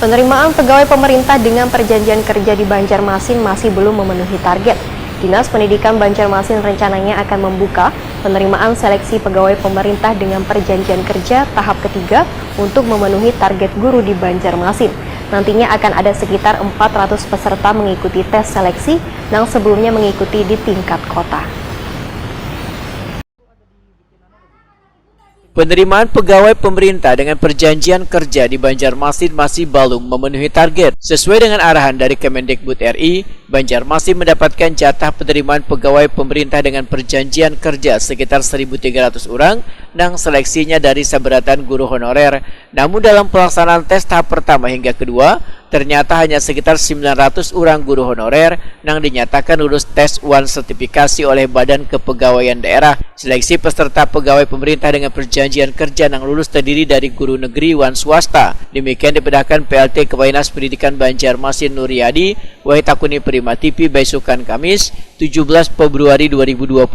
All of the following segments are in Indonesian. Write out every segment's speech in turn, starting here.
Penerimaan pegawai pemerintah dengan perjanjian kerja di Banjarmasin masih belum memenuhi target. Dinas Pendidikan Banjarmasin rencananya akan membuka penerimaan seleksi pegawai pemerintah dengan perjanjian kerja tahap ketiga untuk memenuhi target guru di Banjarmasin. Nantinya akan ada sekitar 400 peserta mengikuti tes seleksi yang sebelumnya mengikuti di tingkat kota. Penerimaan pegawai pemerintah dengan perjanjian kerja di Banjarmasin masih belum memenuhi target. Sesuai dengan arahan dari Kemendikbud RI, Banjarmasin mendapatkan jatah penerimaan pegawai pemerintah dengan perjanjian kerja sekitar 1.300 orang dan seleksinya dari saberatan guru honorer. Namun dalam pelaksanaan tes tahap pertama hingga kedua, ternyata hanya sekitar 900 orang guru honorer yang dinyatakan lulus tes UAN sertifikasi oleh Badan Kepegawaian Daerah. Seleksi peserta pegawai pemerintah dengan perjanjian kerja yang lulus terdiri dari guru negeri UAN swasta. Demikian dipedahkan PLT Kepala Dinas Pendidikan Banjarmasin Nuryadi Wahitakuni Prima TV besokan Kamis 17 Februari 2022.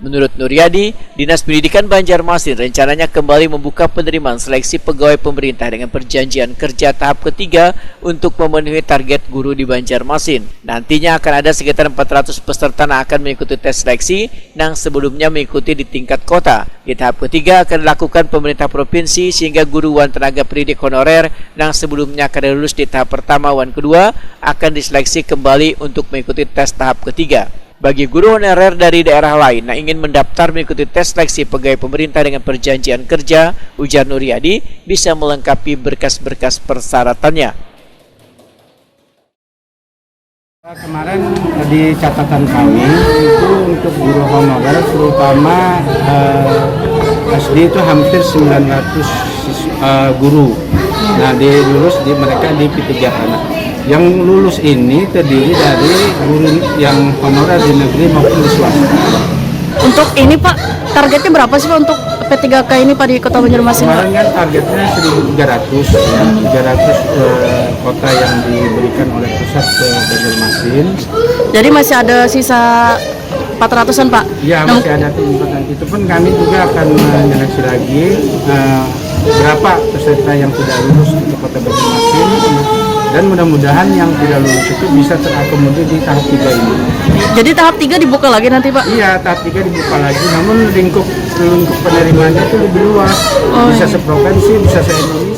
Menurut Nuryadi, Dinas Pendidikan Banjarmasin rencananya kembali membuka penerimaan seleksi pegawai pemerintah dengan perjanjian kerja tahap ketiga untuk memenuhi target guru di Banjarmasin. Nantinya akan ada sekitar 400 peserta yang akan mengikuti tes seleksi yang sebelumnya mengikuti di tingkat kota. Di tahap ketiga akan dilakukan pemerintah provinsi sehingga guru UAN tenaga pendidik honorer yang sebelumnya akan lulus di tahap pertama UAN kedua akan diseleksi kembali untuk mengikuti tes tahap ketiga. Bagi guru honorer dari daerah lain yang ingin mendaftar mengikuti tes seleksi pegawai pemerintah dengan perjanjian kerja, ujar Nuryadi, bisa melengkapi berkas-berkas persyaratannya. Kemarin di catatan kami itu untuk guru honorer terutama SD itu hampir 900 guru. Nah, mereka di P3 anak. Yang lulus ini terdiri dari guru yang honorer di negeri maupun di swasta. Untuk ini Pak, targetnya berapa sih Pak untuk P3K ini Pak di Kota Banjarmasin? Kemarin kan targetnya 1.300 ya, 300 kota yang diberikan oleh pusat ke Banjarmasin. Jadi masih ada sisa 400-an Pak? Iya, masih ada 400. Itu pun kami juga akan menyeleksi lagi berapa peserta yang tidak lulus untuk Kota Banjarmasin. Dan mudah-mudahan yang tidak lulus itu bisa terakomodir di tahap 3 ini. Jadi tahap 3 dibuka lagi nanti Pak? Iya, tahap 3 dibuka lagi, namun lingkup penerimaannya itu lebih luas. Bisa seprovinsi, bisa se-Indonesia.